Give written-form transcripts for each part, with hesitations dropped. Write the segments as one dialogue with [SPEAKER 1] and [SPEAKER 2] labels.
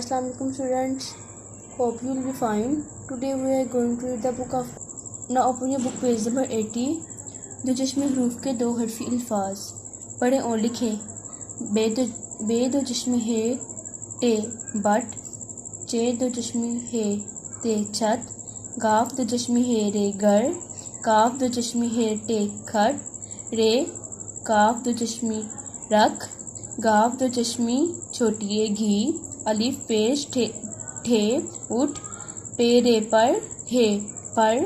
[SPEAKER 1] Assalamu alaikum students, hope you will be fine. Today we are going to read the book of, now open your book page number 80. दो चश्मे हरूफ के दो हरफी अल्फाज पढ़ें और लिखें। बे दो चश्मे है टे बट, चे दो चश्मे है ते छत, गाफ दो चश्मे है रे घर, काफ दो चश्मे है टे खट, रे काफ दो चश्मे रख, गाफ दो चश्मी छोटिए घी, अलिफ पेश ठे उठ, पे रे पर हे पर,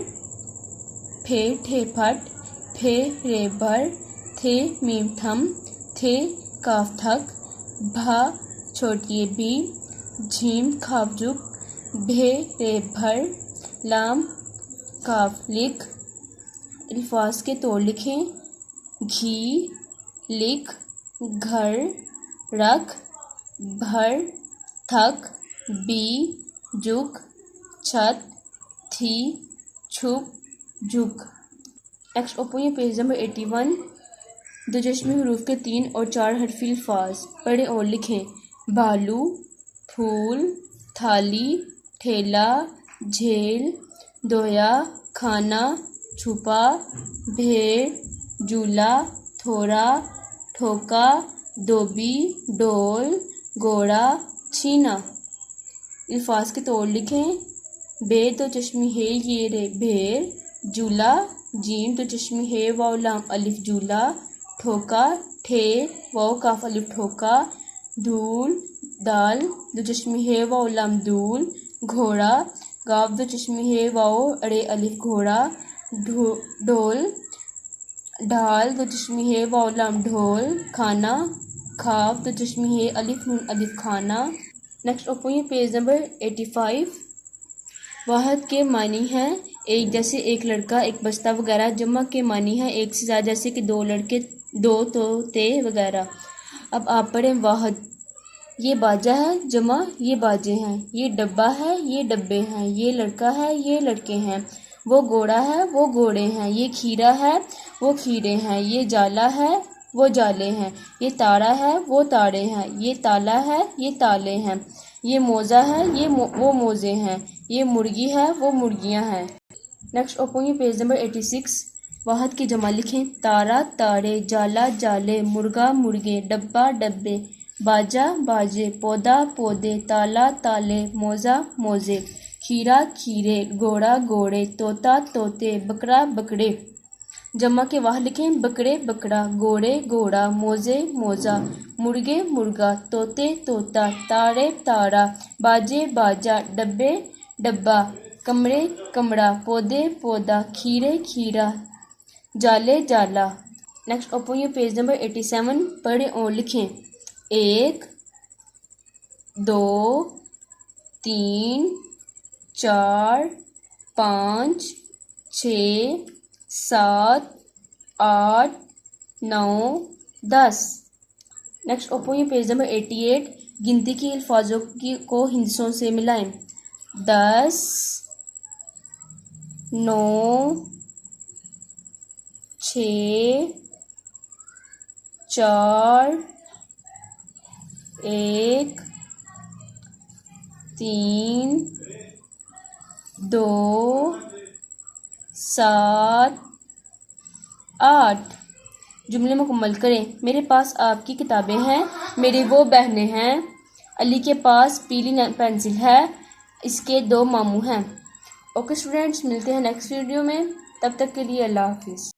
[SPEAKER 1] फे ठे फट, फे रे भर, थे मीम थम, थे काफ थक, भा छोटिए भी, झीम खाफ जुक, भे रे भर, लाम काफ लिख। अल्फाज के तोड़ लिखें। घी, लिख, घर, रख, भर, थक, बी, जुक, छत, थी, छुप, जुक। Next open your page number 81। दो चश्मे हरूफ के 3 और 4 हरफी अल्फाज पढ़ें और लिखें। भालू, फूल, थाली, ठेला, झेल, दोया, खाना, छुपा, भेड़, झूला, थोड़ा, ठोका, डोबी, डोल, घोड़ा, छीना। अल्फाज के तोड़ लिखें। बे दो चश्मी है ये रे भेड़, झूला, जीम दो चश्मी है वाव लाम अलिफ झूला, ठोका, ठे वाव काफ अलिफ ठोका, धूल, दाल दो चश्मी है वाव लाम दूल, घोड़ा, गाफ दो चश्मी है वाव अड़े अलिफ घोड़ा, ढोल, ढाल दो चश्मी है वाव लाम ढोल, खाना, खाफ दो चश्मी है अलिफ नून अलिफ खाना। नेक्स्ट ओपन ये पेज नंबर 85। वाहद के मानी हैं एक जैसे एक लड़का एक बस्ता वगैरह। जमा के मानी हैं एक से ज़्यादा जैसे कि दो लड़के दो तोते वगैरह। अब आप पढ़ें वाहद। ये बाजा है, जमा ये बाजे हैं, ये डब्बा है ये डब्बे हैं, ये लड़का है ये लड़के हैं, वो घोड़ा है वो घोड़े हैं, ये खीरा है वो खीरे हैं, ये जाला है वो जाले हैं, ये तारा है वो ताड़े हैं, ये ताला है ये ताले हैं, ये मोज़ा है वो मोज़े हैं, ये मुर्गी है वो मुर्गियां हैं। नेक्स्ट ओपन ये पेज नंबर 86। वाहद की जमा लिखें। तारा तारे, जाला जाले, मुर्गा मुर्गे, डब्बा डब्बे, बाजा बाजे, पौधा पौधे, ताला ताले, मोज़ा मोज़े, खीरा खीरे, घोड़ा घोड़े, तोता तोते, बकरा बकड़े। जमा के वाह लिखें। बकरे बकड़ा, घोड़े घोड़ा, मोज़े मोज़ा, मुर्गे मुर्गा, तोते तोता, तारे तारा, बाजे बाजा, डब्बे डब्बा, कमरे कमरा, पौधे पौधा, खीरे खीरा, जाले जाला। Next open your page number 87। पढ़ें और लिखें। 1 2 3 4 5 6 7 8 9 10। नेक्स्ट ओपन ये पेज नंबर 88। गिनती के अल्फाजों को हिंसों से मिलाएं। 10 9 6 4 1 3 2 7 8। जुमले मुकम्मल करें। मेरे पास आपकी किताबें हैं, मेरी वो बहनें हैं, अली के पास पीली पेंसिल है, इसके 2 मामू हैं। ओके स्टूडेंट्स, मिलते हैं नेक्स्ट वीडियो में, तब तक के लिए अल्लाह हाफिज़।